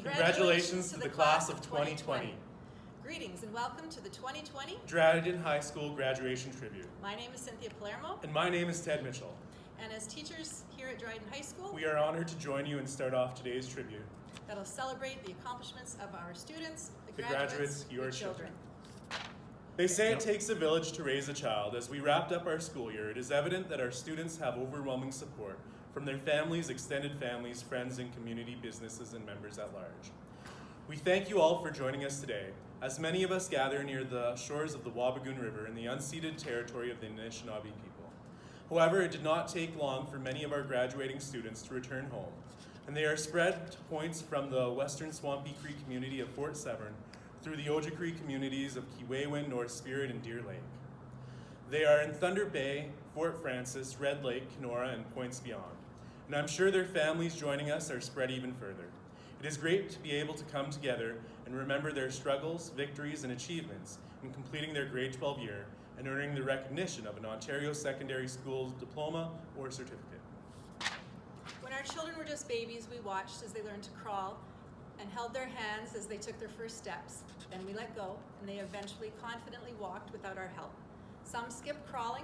Congratulations to the class of 2020. Greetings and welcome to the 2020 Dryden High School Graduation Tribute. My name is Cynthia Palermo. And my name is Ted Mitchell. And as teachers here at Dryden High School, we are honored to join you and start off today's tribute. That'll celebrate the accomplishments of our students, the graduates, your children. children. They say it takes a village to raise a child. As we wrapped up our school year, it is evident that our students have overwhelming support from their families, extended families, friends, and community businesses and members at large. We thank you all for joining us today, as many of us gather near the shores of the Wabigoon River in the unceded territory of the Anishinaabe people. However, it did not take long for many of our graduating students to return home, and they are spread to points from the western Swampy Creek community of Fort Severn through the Ojibwe communities of Keewewin, North Spirit, and Deer Lake. They are in Thunder Bay, Fort Francis, Red Lake, Kenora, and points beyond. And I'm sure their families joining us are spread even further. It is great to be able to come together and remember their struggles, victories, and achievements in completing their grade 12 year and earning the recognition of an Ontario Secondary School diploma or certificate. When our children were just babies, we watched as they learned to crawl and held their hands as they took their first steps. Then we let go, and they eventually confidently walked without our help. Some skipped crawling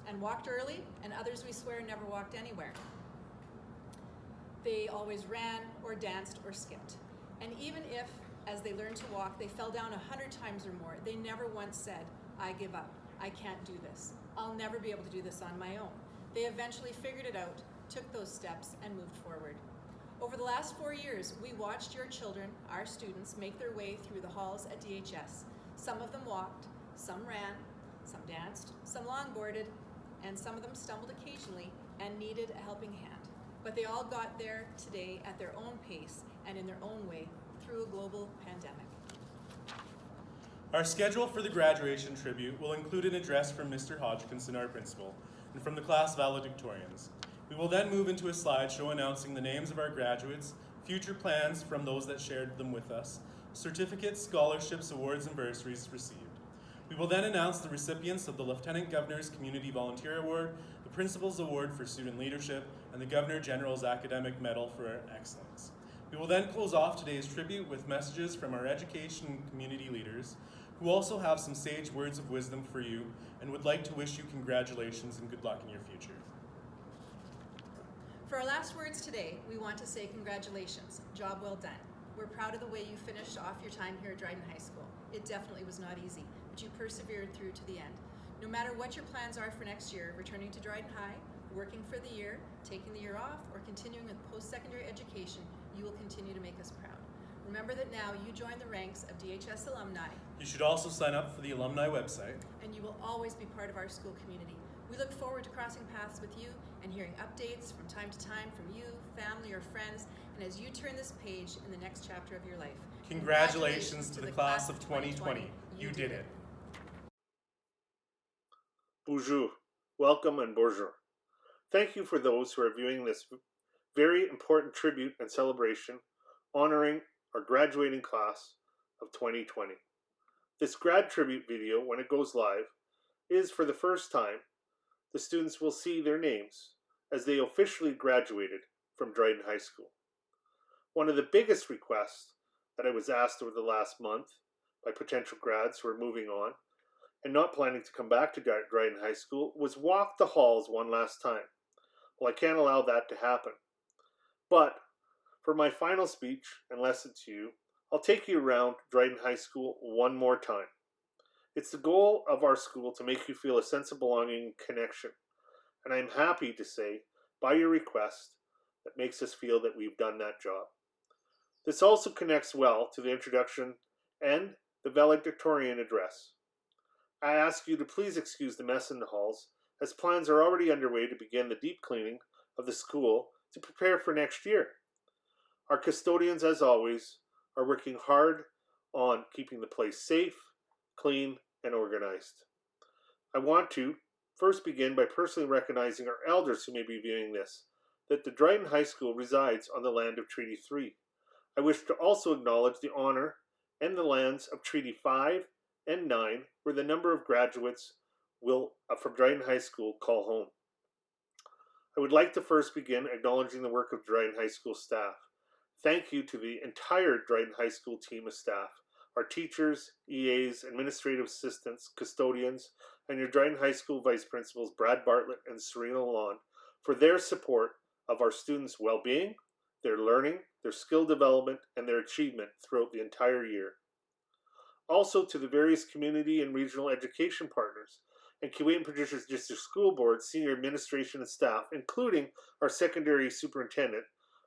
and walked early, and others, we swear, never walked anywhere. They always ran or danced or skipped. And even if, as they learned to walk, they fell down 100 times or more, they never once said, "I give up, I can't do this. I'll never be able to do this on my own." They eventually figured it out, took those steps, and moved forward. Over the last 4 years, we watched your children, our students, make their way through the halls at DHS. Some of them walked, some ran, some danced, some longboarded, and some of them stumbled occasionally and needed a helping hand. But they all got there today at their own pace and in their own way through a global pandemic. Our schedule for the graduation tribute will include an address from Mr. Hodgkinson, our principal, and from the class valedictorians. We will then move into a slideshow announcing the names of our graduates, future plans from those that shared them with us, certificates, scholarships, awards, and bursaries received. We will then announce the recipients of the Lieutenant Governor's Community Volunteer Award, the Principal's Award for Student Leadership, and the Governor General's Academic Medal for Excellence. We will then close off today's tribute with messages from our education and community leaders, who also have some sage words of wisdom for you and would like to wish you congratulations and good luck in your future. For our last words today, we want to say congratulations, job well done. We're proud of the way you finished off your time here at Dryden High School. It definitely was not easy, but you persevered through to the end. No matter what your plans are for next year, returning to Dryden High, working for the year, taking the year off, or continuing with post-secondary education, you will continue to make us proud. Remember that now you join the ranks of DHS alumni. You should also sign up for the alumni website. And you will always be part of our school community. We look forward to crossing paths with you and hearing updates from time to time from you, family, or friends, and as you turn this page in the next chapter of your life. Congratulations to the class of 2020. You did it. Bonjour, welcome and bonjour. Thank you for those who are viewing this very important tribute and celebration honoring our graduating class of 2020. This grad tribute video, when it goes live, is for the first time the students will see their names as they officially graduated from Dryden High School. One of the biggest requests that I was asked over the last month by potential grads who are moving on and not planning to come back to Dryden High School was walk the halls one last time. Well, I can't allow that to happen. But for my final speech and lesson to you, I'll take you around Dryden High School one more time. It's the goal of our school to make you feel a sense of belonging and connection. And I'm happy to say, by your request, that makes us feel that we've done that job. This also connects well to the introduction and the valedictorian address. I ask you to please excuse the mess in the halls, as plans are already underway to begin the deep cleaning of the school to prepare for next year. Our custodians, as always, are working hard on keeping the place safe, clean, and organized. I want to first begin by personally recognizing our elders who may be viewing this, that the Dryden High School resides on the land of Treaty 3. I wish to also acknowledge the honor and the lands of Treaty 5 and 9, where the number of graduates will from Dryden High School call home. I would like to first begin acknowledging the work of Dryden High School staff. Thank you to the entire Dryden High School team of staff, our teachers, EAs, administrative assistants, custodians, and your Dryden High School vice principals, Brad Bartlett and Serena Lalonde, for their support of our students' well-being, their learning, their skill development, and their achievement throughout the entire year. Also to the various community and regional education partners and Keewatin Patricia's District School Board, senior administration and staff, including our secondary superintendent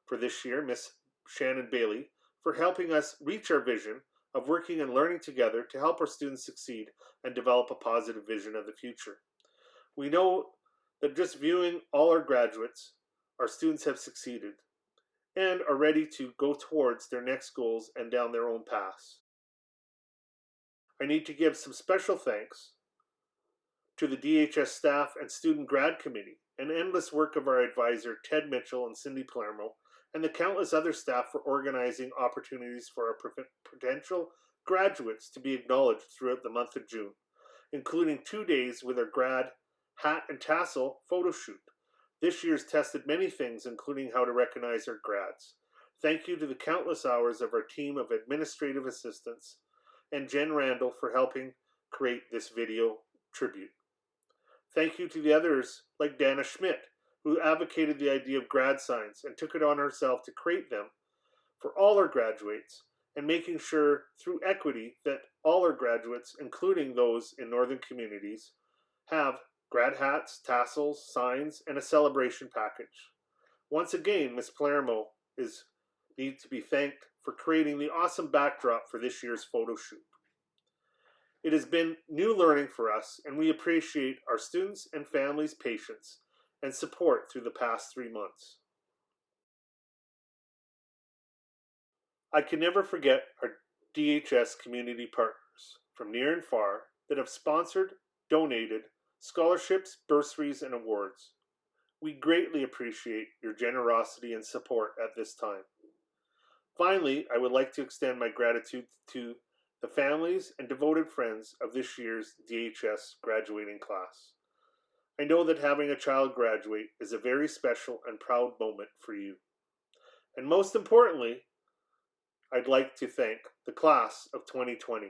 for this year, Miss Shannon Bailey, for helping us reach our vision of working and learning together to help our students succeed and develop a positive vision of the future. We know that just viewing all our graduates, our students have succeeded and are ready to go towards their next goals and down their own paths. I need to give some special thanks to the DHS staff and student grad committee and endless work of our advisor Ted Mitchell and Cindy Palermo and the countless other staff for organizing opportunities for our potential graduates to be acknowledged throughout the month of June, including 2 days with our grad hat and tassel photo shoot. This year's tested many things, including how to recognize our grads. Thank you to the countless hours of our team of administrative assistants and Jen Randall for helping create this video tribute. Thank you to the others like Dana Schmidt, who advocated the idea of grad signs and took it on herself to create them for all our graduates, and making sure through equity that all our graduates, including those in northern communities, have grad hats, tassels, signs, and a celebration package. Once again, Ms. Palermo needs to be thanked for creating the awesome backdrop for this year's photo shoot. It has been new learning for us, and we appreciate our students and families' patience and support through the past 3 months. I can never forget our DHS community partners from near and far that have sponsored, donated scholarships, bursaries, and awards. We greatly appreciate your generosity and support at this time. Finally, I would like to extend my gratitude to the families and devoted friends of this year's DHS graduating class. I know that having a child graduate is a very special and proud moment for you. And most importantly, I'd like to thank the class of 2020.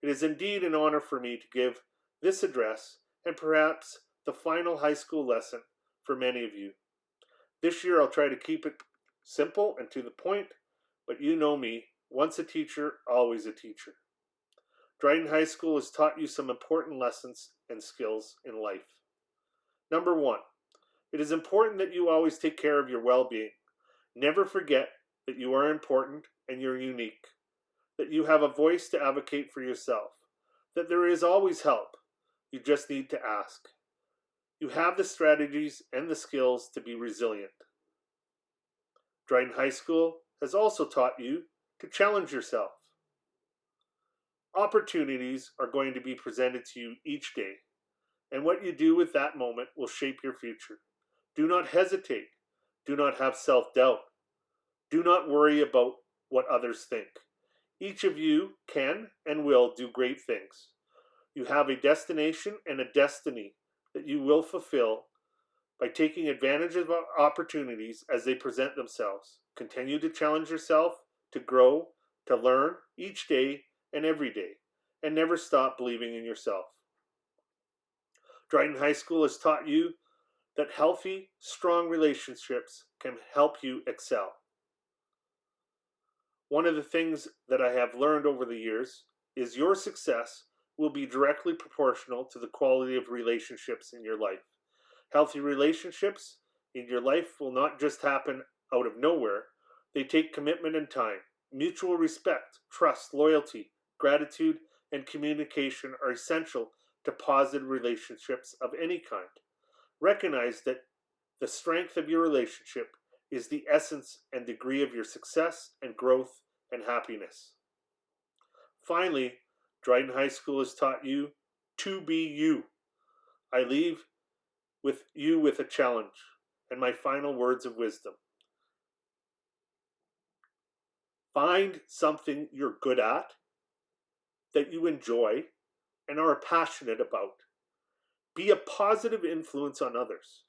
It is indeed an honor for me to give this address and perhaps the final high school lesson for many of you. This year I'll try to keep it simple and to the point, but you know me, once a teacher, always a teacher. Dryden High School has taught you some important lessons and skills in life. Number 1, it is important that you always take care of your well-being. Never forget that you are important and you're unique, that you have a voice to advocate for yourself, that there is always help. You just need to ask. You have the strategies and the skills to be resilient. Dryden High School has also taught you to challenge yourself. Opportunities are going to be presented to you each day, and what you do with that moment will shape your future. Do not hesitate. Do not have self-doubt. Do not worry about what others think. Each of you can and will do great things. You have a destination and a destiny that you will fulfill by taking advantage of opportunities as they present themselves. Continue to challenge yourself, to grow, to learn each day and every day, and never stop believing in yourself. Dryden High School has taught you that healthy, strong relationships can help you excel. One of the things that I have learned over the years is your success will be directly proportional to the quality of relationships in your life. Healthy relationships in your life will not just happen out of nowhere. They take commitment and time. Mutual respect, trust, loyalty, gratitude, and communication are essential to positive relationships of any kind. Recognize that the strength of your relationship is the essence and degree of your success and growth and happiness. Finally, Dryden High School has taught you to be you. I leave with you with a challenge and my final words of wisdom. Find something you're good at, that you enjoy, and are passionate about. Be a positive influence on others.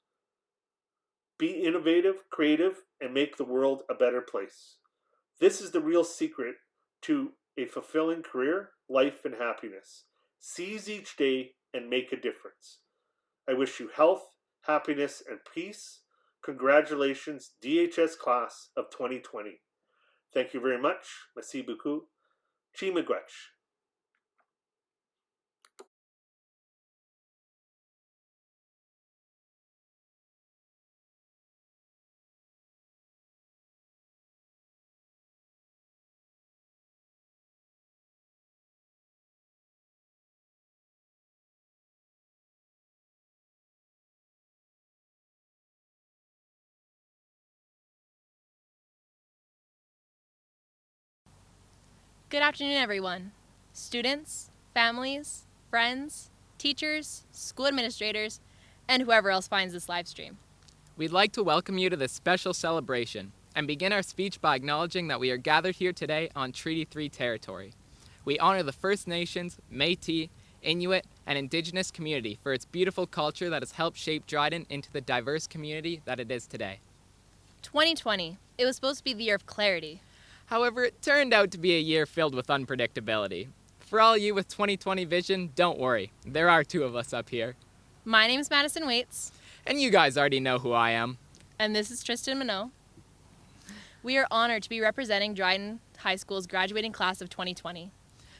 Be innovative, creative, and make the world a better place. This is the real secret to a fulfilling career, life, and happiness. Seize each day and make a difference. I wish you health, happiness, and peace. Congratulations, DHS class of 2020. Thank you very much. Merci beaucoup. Chi miigwech. Good afternoon, everyone. Students, families, friends, teachers, school administrators, and whoever else finds this live stream. We'd like to welcome you to this special celebration and begin our speech by acknowledging that we are gathered here today on Treaty 3 territory. We honor the First Nations, Métis, Inuit, and Indigenous community for its beautiful culture that has helped shape Dryden into the diverse community that it is today. 2020. It was supposed to be the year of clarity. However, it turned out to be a year filled with unpredictability. For all you with 2020 vision, don't worry. There are two of us up here. My name is Madison Waits. And you guys already know who I am. And this is Tristan Minot. We are honored to be representing Dryden High School's graduating class of 2020.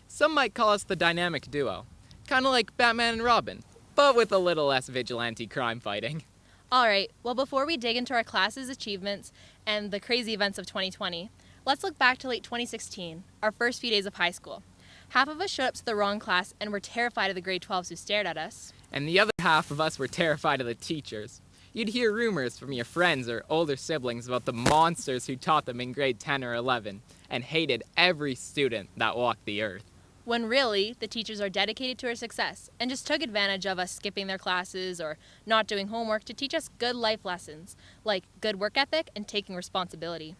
Some might call us the dynamic duo. Kind of like Batman and Robin, but with a little less vigilante crime fighting. Alright, well before we dig into our class's achievements and the crazy events of 2020, let's look back to late 2016, our first few days of high school. Half of us showed up to the wrong class and were terrified of the grade 12s who stared at us. And the other half of us were terrified of the teachers. You'd hear rumors from your friends or older siblings about the monsters who taught them in grade 10 or 11 and hated every student that walked the earth. When really, the teachers are dedicated to our success and just took advantage of us skipping their classes or not doing homework to teach us good life lessons, like good work ethic and taking responsibility.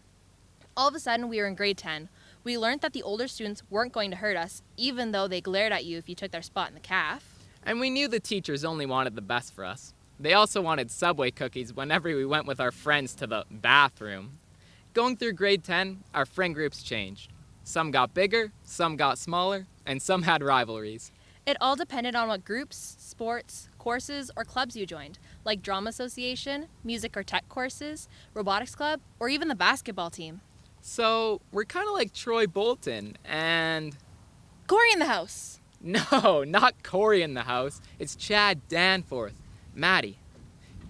All of a sudden, we were in grade 10. We learned that the older students weren't going to hurt us, even though they glared at you if you took their spot in the caf. And we knew the teachers only wanted the best for us. They also wanted Subway cookies whenever we went with our friends to the bathroom. Going through grade 10, our friend groups changed. Some got bigger, some got smaller, and some had rivalries. It all depended on what groups, sports, courses, or clubs you joined, like drama association, music or tech courses, robotics club, or even the basketball team. So, we're kind of like Troy Bolton and... Corey in the house! No, not Corey in the house. It's Chad Danforth. Maddie,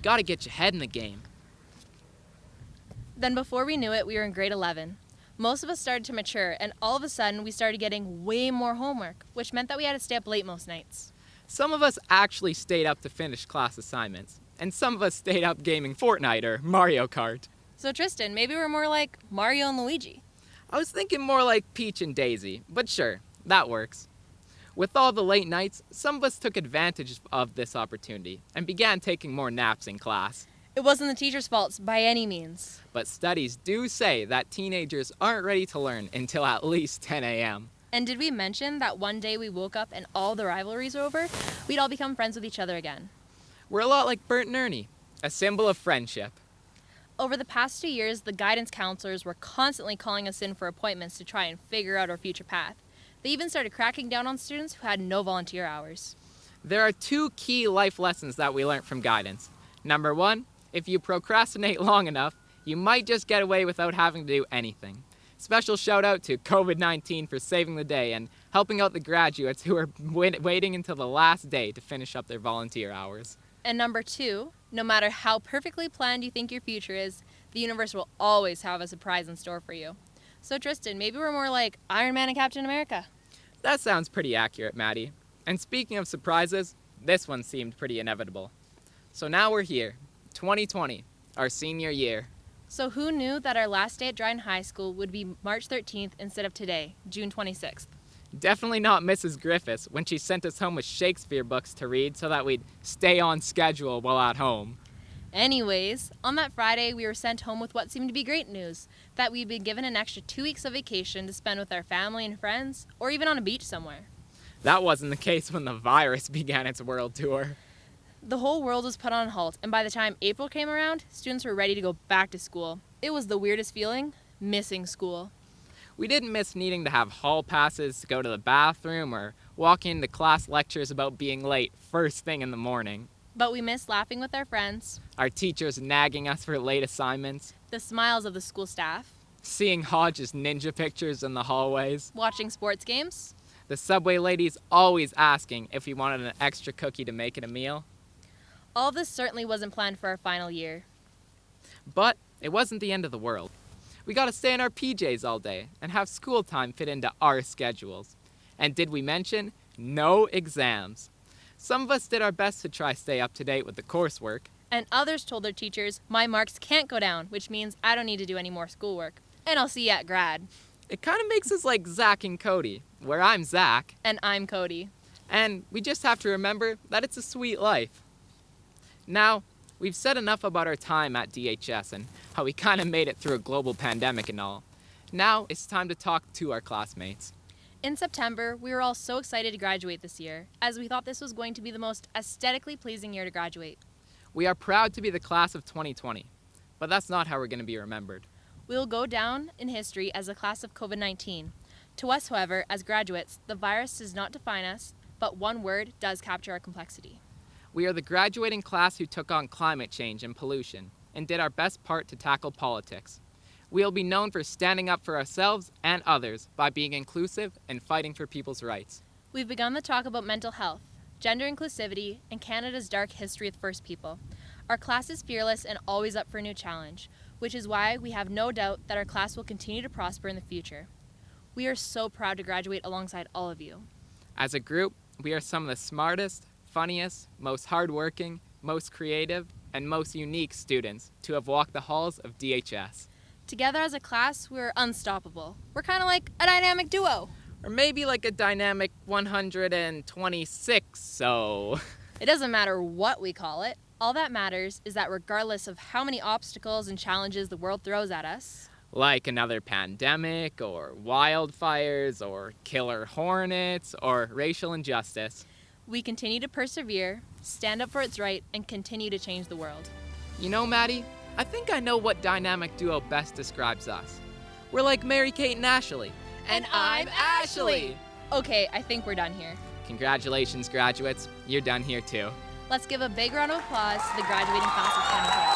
gotta get your head in the game. Then before we knew it, we were in grade 11. Most of us started to mature, and all of a sudden, we started getting way more homework, which meant that we had to stay up late most nights. Some of us actually stayed up to finish class assignments, and some of us stayed up gaming Fortnite or Mario Kart. So Tristan, maybe we're more like Mario and Luigi. I was thinking more like Peach and Daisy, but sure, that works. With all the late nights, some of us took advantage of this opportunity and began taking more naps in class. It wasn't the teacher's fault by any means. But studies do say that teenagers aren't ready to learn until at least 10 a.m. And did we mention that one day we woke up and all the rivalries were over? We'd all become friends with each other again. We're a lot like Bert and Ernie, a symbol of friendship. Over the past 2 years, the guidance counselors were constantly calling us in for appointments to try and figure out our future path. They even started cracking down on students who had no volunteer hours. There are two key life lessons that we learned from guidance. Number one, if you procrastinate long enough, you might just get away without having to do anything. Special shout out to COVID-19 for saving the day and helping out the graduates who are waiting until the last day to finish up their volunteer hours. And number two, no matter how perfectly planned you think your future is, the universe will always have a surprise in store for you. So Tristan, maybe we're more like Iron Man and Captain America. That sounds pretty accurate, Maddie. And speaking of surprises, this one seemed pretty inevitable. So now we're here, 2020, our senior year. So who knew that our last day at Dryden High School would be March 13th instead of today, June 26th? Definitely not Mrs. Griffiths when she sent us home with Shakespeare books to read so that we'd stay on schedule while at home. Anyways, on that Friday, we were sent home with what seemed to be great news, that we'd been given an extra 2 weeks of vacation to spend with our family and friends, or even on a beach somewhere. That wasn't the case when the virus began its world tour. The whole world was put on halt, and by the time April came around, students were ready to go back to school. It was the weirdest feeling, missing school. We didn't miss needing to have hall passes to go to the bathroom or walking into class lectures about being late first thing in the morning. But we missed laughing with our friends, Our teachers nagging us for late assignments, the smiles of the school staff, seeing Hodge's ninja pictures in the hallways, watching sports games. the subway ladies always asking if we wanted an extra cookie to make it a meal. All this certainly wasn't planned for our final year. But it wasn't the end of the world. We got to stay in our PJs all day and have school time fit into our schedules. And did we mention no exams? Some of us did our best to try stay up to date with the coursework. And others told their teachers, my marks can't go down, which means I don't need to do any more schoolwork. And I'll see you at grad. It kind of makes us like Zach and Cody, where I'm Zach. And I'm Cody. And we just have to remember that it's a sweet life. Now, we've said enough about our time at DHS and how we kind of made it through a global pandemic and all. Now it's time to talk to our classmates. In September, we were all so excited to graduate this year, as we thought this was going to be the most aesthetically pleasing year to graduate. We are proud to be the class of 2020, but that's not how we're going to be remembered. We will go down in history as the class of COVID-19. To us, however, as graduates, the virus does not define us, but one word does capture our complexity. We are the graduating class who took on climate change and pollution and did our best part to tackle politics. We will be known for standing up for ourselves and others by being inclusive and fighting for people's rights. We've begun the talk about mental health, gender inclusivity, and Canada's dark history with First People. Our class is fearless and always up for a new challenge, which is why we have no doubt that our class will continue to prosper in the future. We are so proud to graduate alongside all of you. As a group, we are some of the smartest, funniest, most hardworking, most creative, and most unique students to have walked the halls of DHS. Together as a class, we're unstoppable. We're kind of like a dynamic duo. Or maybe like a dynamic 126, so... It doesn't matter what we call it. All that matters is that regardless of how many obstacles and challenges the world throws at us, like another pandemic, or wildfires, or killer hornets, or racial injustice, we continue to persevere, stand up for its right, and continue to change the world. You know, Maddie, I think I know what dynamic duo best describes us. We're like Mary-Kate and Ashley. And I'm Ashley! Okay, I think we're done here. Congratulations, graduates. You're done here too. Let's give a big round of applause to the graduating class of 2020.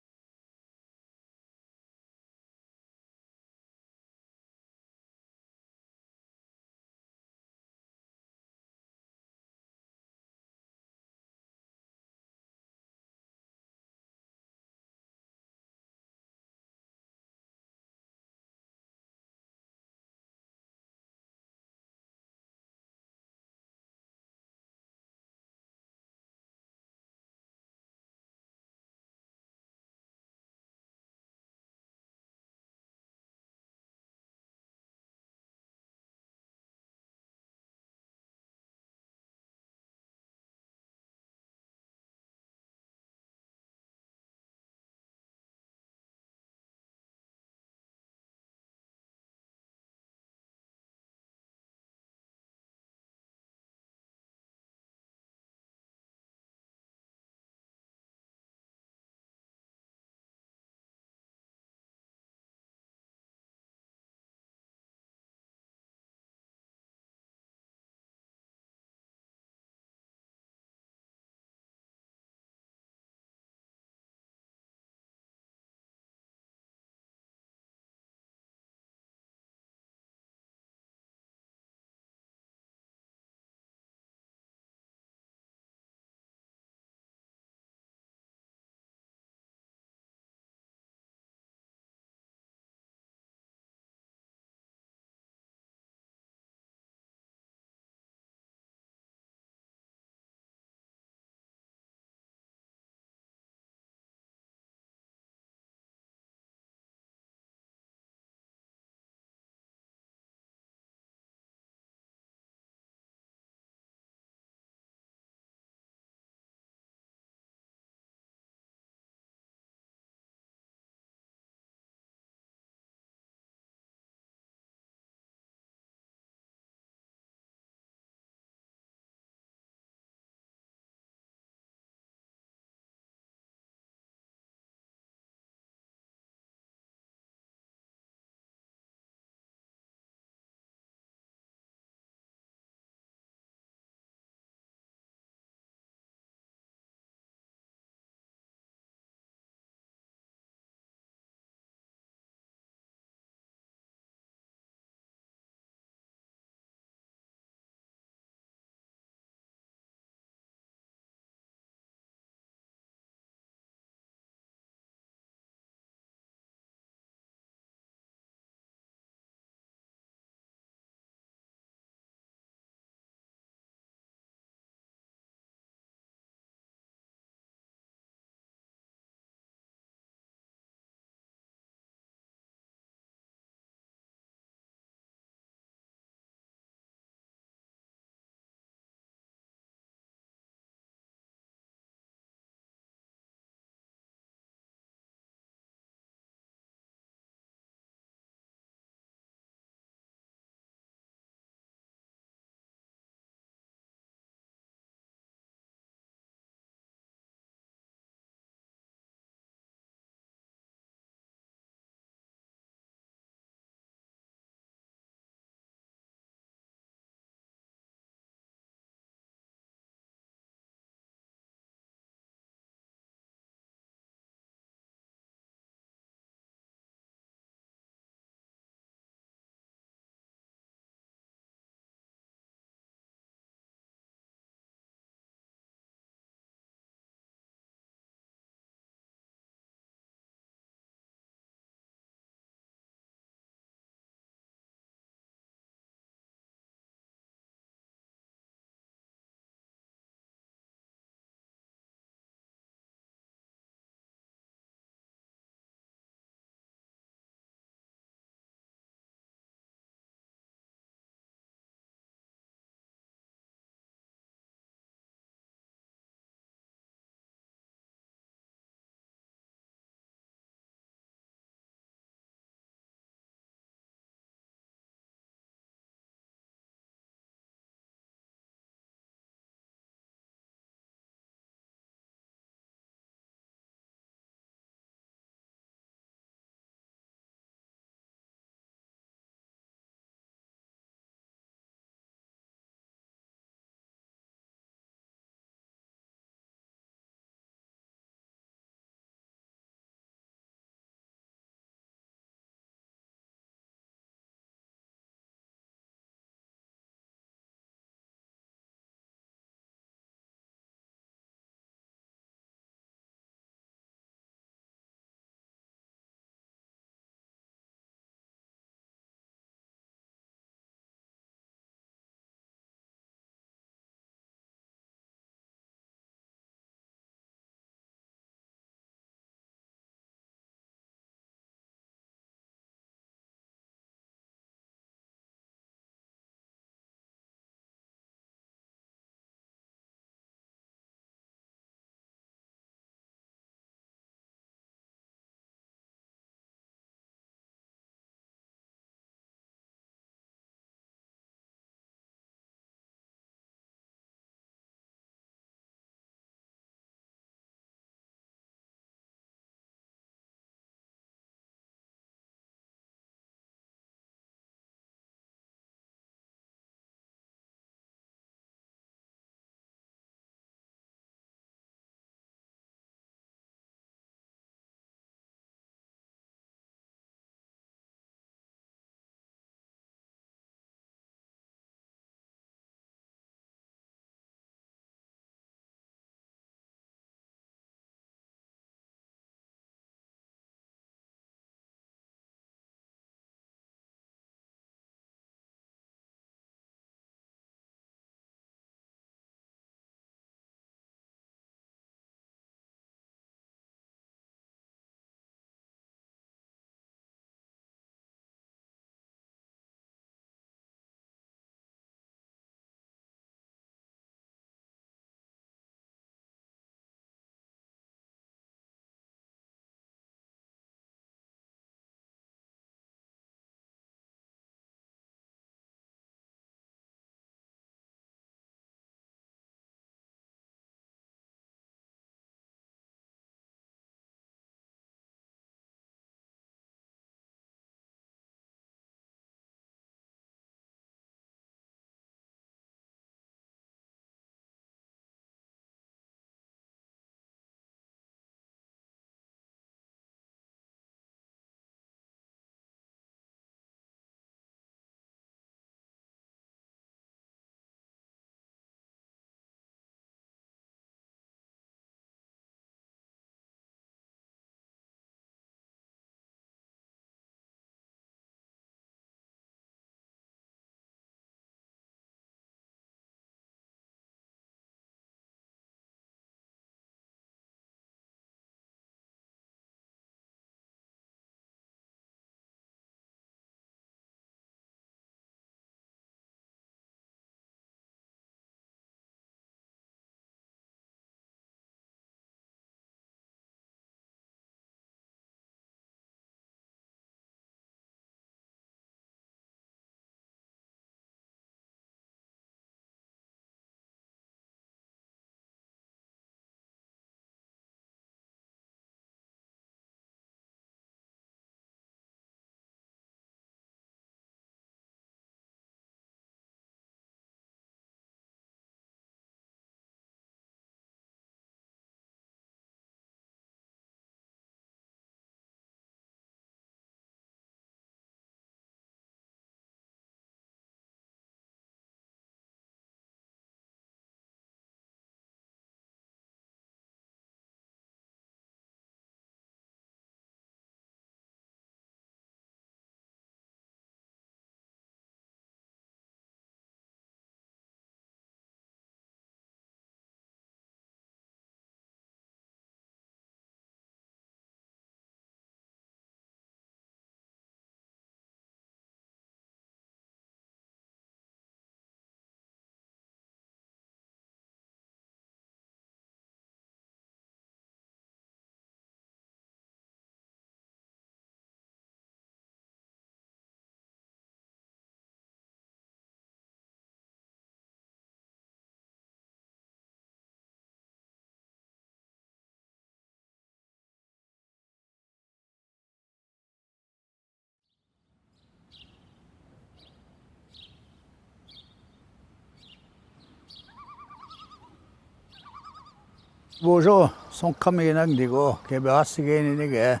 Bonjour, son kamiginang digo, kebaasigainige,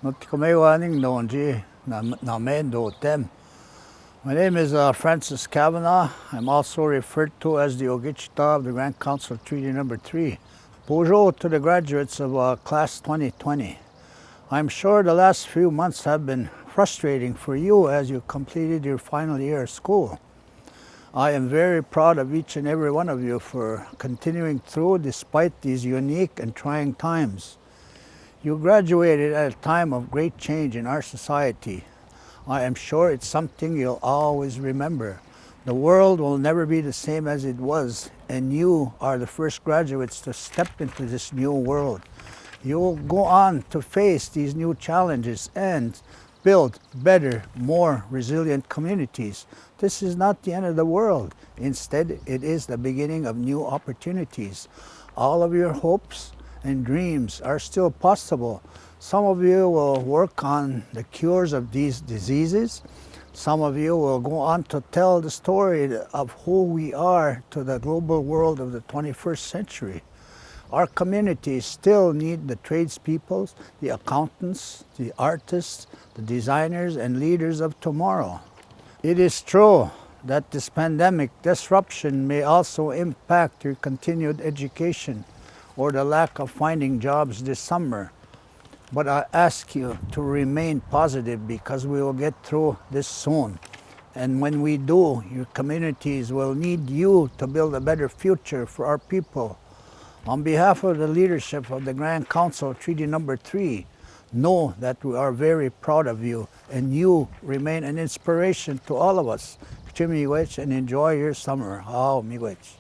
notikamewaning donji, namen do tem. My name is Francis Kavanagh. I'm also referred to as the Ogichita of the Grand Council Treaty Number 3. Bonjour to the graduates of Class 2020. I'm sure the last few months have been frustrating for you as you completed your final year of school. I am very proud of each and every one of you for continuing through despite these unique and trying times. You graduated at a time of great change in our society. I am sure it's something you'll always remember. The world will never be the same as it was, and you are the first graduates to step into this new world. You will go on to face these new challenges and build better, more resilient communities. This is not the end of the world. Instead, it is the beginning of new opportunities. All of your hopes and dreams are still possible. Some of you will work on the cures of these diseases. Some of you will go on to tell the story of who we are to the global world of the 21st century. Our communities still need the tradespeople, the accountants, the artists, the designers, and leaders of tomorrow. It is true that this pandemic disruption may also impact your continued education or the lack of finding jobs this summer. But I ask you to remain positive because we will get through this soon. And when we do, your communities will need you to build a better future for our people. On behalf of the leadership of the Grand Council Treaty Number 3, know that we are very proud of you and you remain an inspiration to all of us. Miigwech, and enjoy your summer. Miigwech.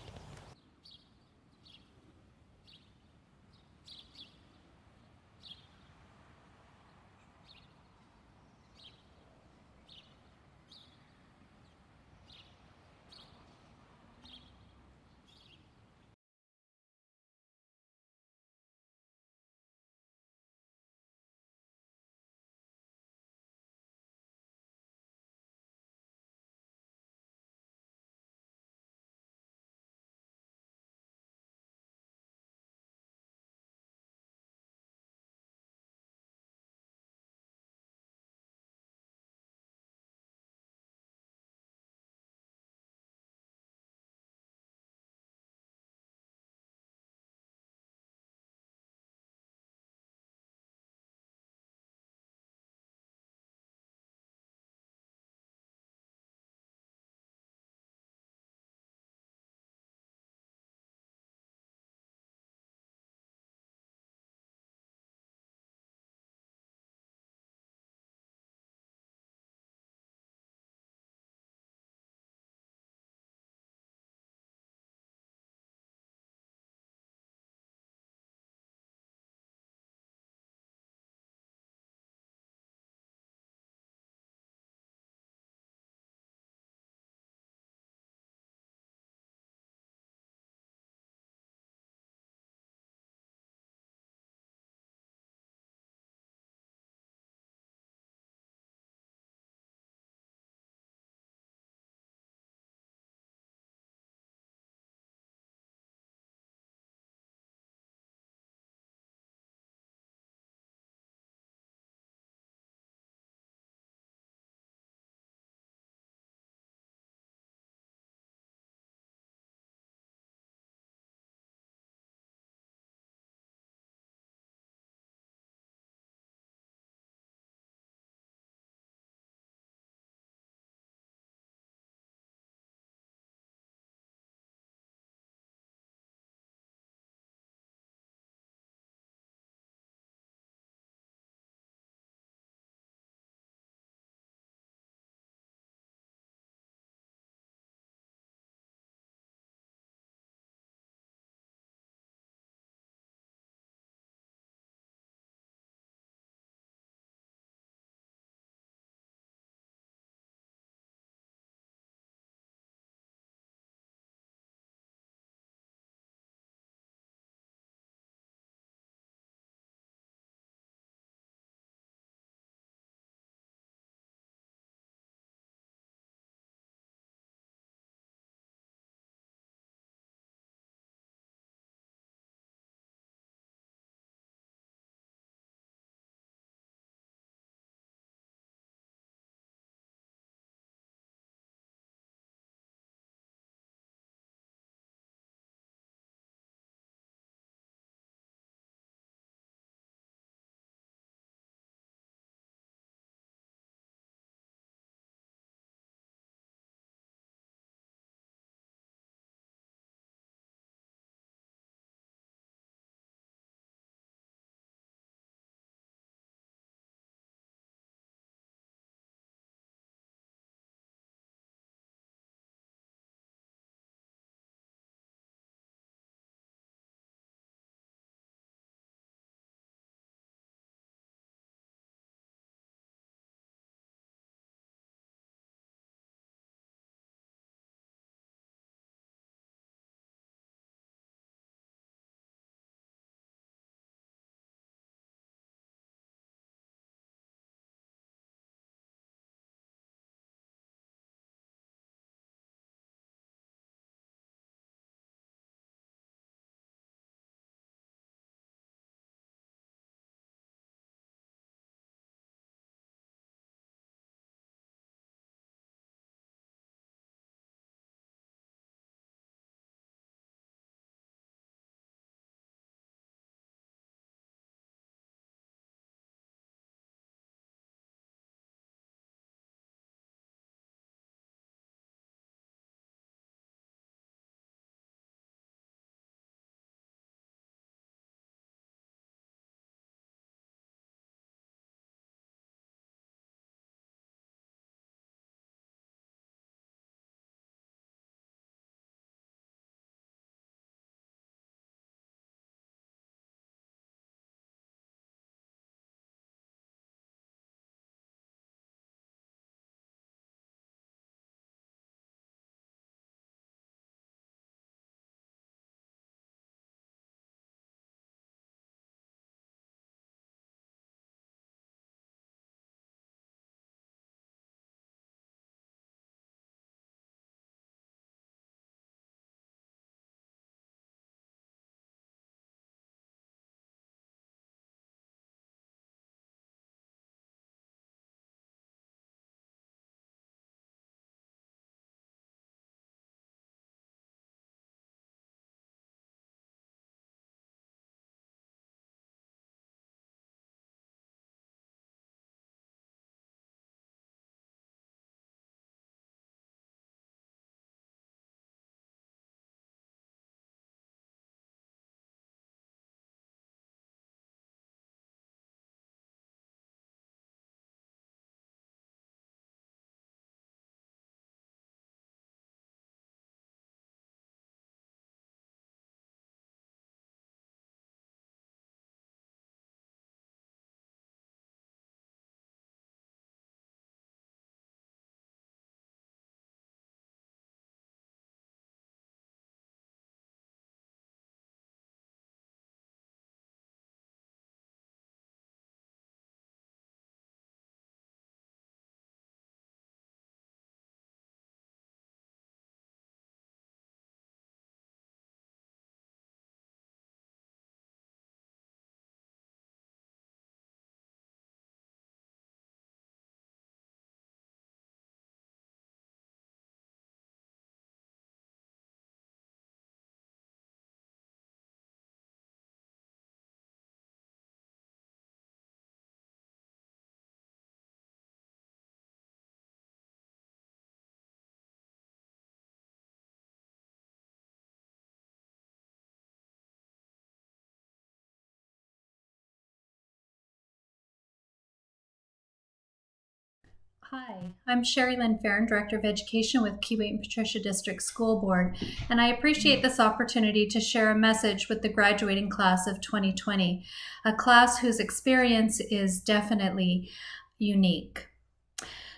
Hi, I'm Sherry Lynn Farron, Director of Education with Keewatin and Patricia District School Board, and I appreciate this opportunity to share a message with the graduating class of 2020, a class whose experience is definitely unique.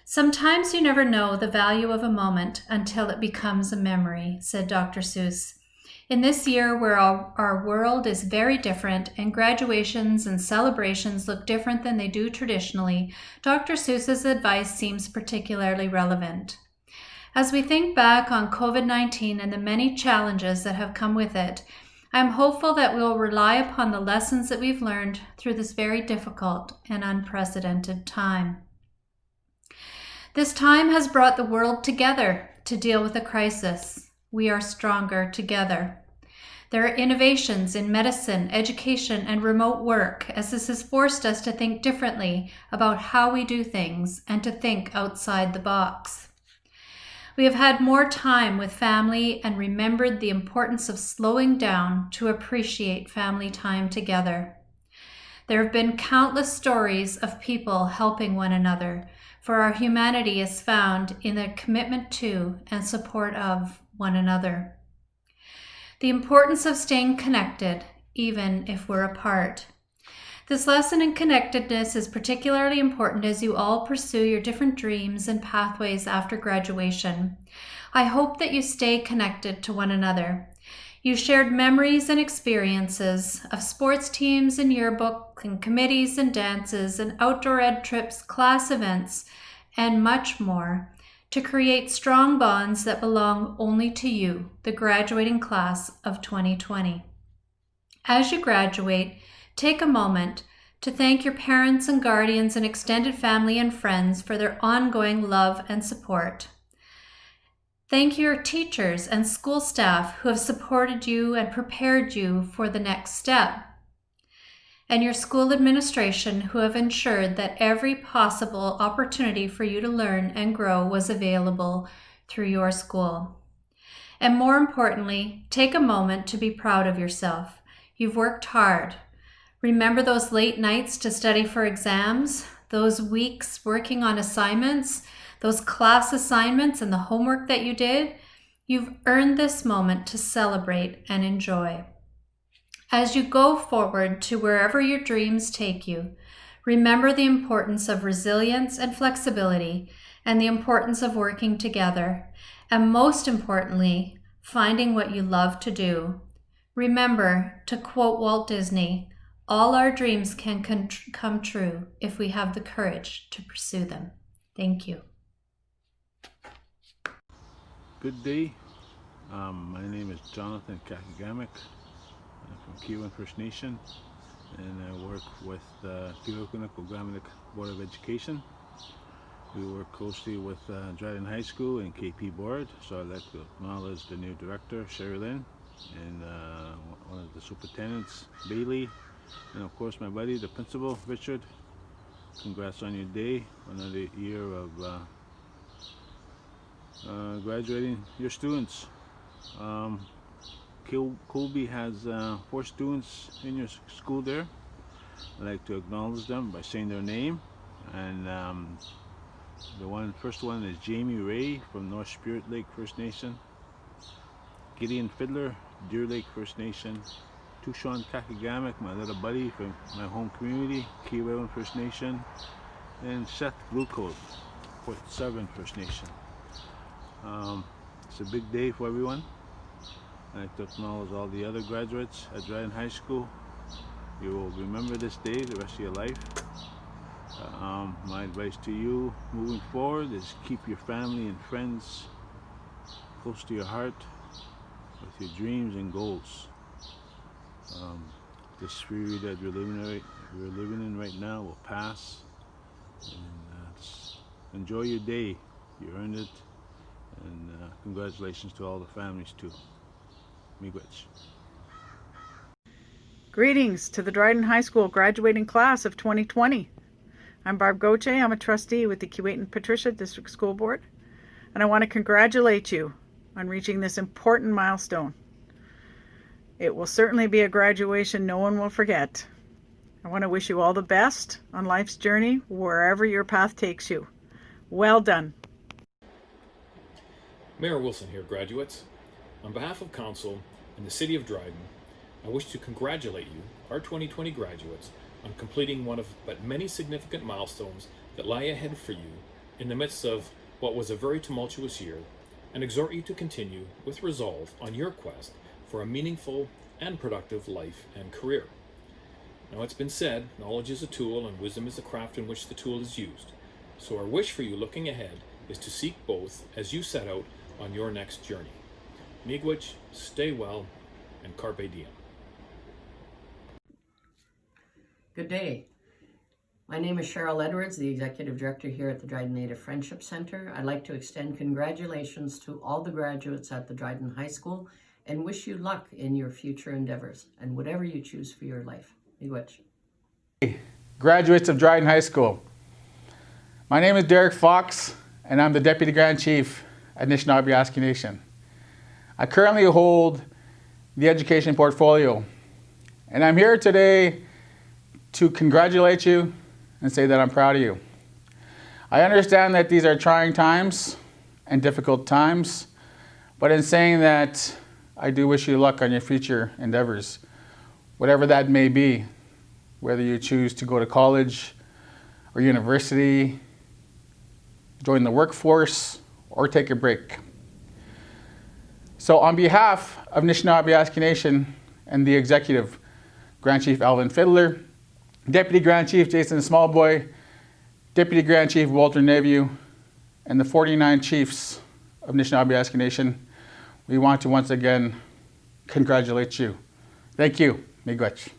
Sometimes you never know the value of a moment until it becomes a memory, said Dr. Seuss. In this year where our world is very different and graduations and celebrations look different than they do traditionally, Dr. Seuss's advice seems particularly relevant. As we think back on COVID-19 and the many challenges that have come with it, I'm hopeful that we'll rely upon the lessons that we've learned through this very difficult and unprecedented time. This time has brought the world together to deal with a crisis. We are stronger together. There are innovations in medicine, education, and remote work, as this has forced us to think differently about how we do things and to think outside the box. We have had more time with family and remembered the importance of slowing down to appreciate family time together. There have been countless stories of people helping one another, for our humanity is found in the commitment to and support of one another. The importance of staying connected, even if we're apart. This lesson in connectedness is particularly important as you all pursue your different dreams and pathways after graduation. I hope that you stay connected to one another. You shared memories and experiences of sports teams and yearbook and committees and dances and outdoor ed trips, class events, and much more, to create strong bonds that belong only to you, the graduating class of 2020. As you graduate, take a moment to thank your parents and guardians and extended family and friends for their ongoing love and support. Thank your teachers and school staff who have supported you and prepared you for the next step, and your school administration who have ensured that every possible opportunity for you to learn and grow was available through your school. And more importantly, take a moment to be proud of yourself. You've worked hard. Remember those late nights to study for exams, those weeks working on assignments, those class assignments and the homework that you did? You've earned this moment to celebrate and enjoy. As you go forward to wherever your dreams take you, remember the importance of resilience and flexibility and the importance of working together, and most importantly, finding what you love to do. Remember, to quote Walt Disney, all our dreams can come true if we have the courage to pursue them. Thank you. Good day. My name is Jonathan Kakigamic. I'm from Keewatin First Nation, and I work with the Keewatin Board of Education. We work closely with Dryden High School and KP Board, so I'd like to acknowledge the new director, Sherry Lynn, and one of the superintendents, Bailey, and of course my buddy, the principal, Richard. Congrats on your day, another year of graduating your students. Colby has 4 students in your school there. I'd like to acknowledge them by saying their name. And the first one is Jamie Ray from North Spirit Lake First Nation, Gideon Fiddler, Deer Lake First Nation, Tushawn Kakigamic, my little buddy from my home community, Keewatin First Nation, and Seth Glucose, Port 7 First Nation. It's a big day for everyone. I'd like to acknowledge all the other graduates at Dryden High School. You will remember this day the rest of your life. My advice to you moving forward is keep your family and friends close to your heart with your dreams and goals. This period that we're living in right now will pass, and just enjoy your day. You earned it, and congratulations to all the families too. Miigwech. Greetings to the Dryden High School graduating class of 2020. I'm Barb Goche. I'm a trustee with the Keewatin and Patricia District School Board, and I want to congratulate you on reaching this important milestone. It will certainly be a graduation no one will forget. I want to wish you all the best on life's journey, wherever your path takes you. Well done. Mayor Wilson here, graduates. On behalf of Council and the City of Dryden, I wish to congratulate you, our 2020 graduates, on completing one of but many significant milestones that lie ahead for you in the midst of what was a very tumultuous year, and exhort you to continue with resolve on your quest for a meaningful and productive life and career. Now, it's been said, knowledge is a tool and wisdom is the craft in which the tool is used. So our wish for you looking ahead is to seek both as you set out on your next journey. Miigwech, stay well, and carpe diem. Good day. My name is Cheryl Edwards, the Executive Director here at the Dryden Native Friendship Center. I'd like to extend congratulations to all the graduates at the Dryden High School and wish you luck in your future endeavors and whatever you choose for your life. Miigwech. Graduates of Dryden High School. My name is Derek Fox, and I'm the Deputy Grand Chief at Anishinaabe Nation. I currently hold the education portfolio, and I'm here today to congratulate you and say that I'm proud of you. I understand that these are trying times and difficult times, but in saying that, I do wish you luck on your future endeavors, whatever that may be, whether you choose to go to college or university, join the workforce, or take a break. So on behalf of Anishinaabe Nation and the Executive, Grand Chief Alvin Fiddler, Deputy Grand Chief Jason Smallboy, Deputy Grand Chief Walter Neviu, and the 49 chiefs of Anishinaabe Nation, we want to once again congratulate you. Thank you. Miigwech.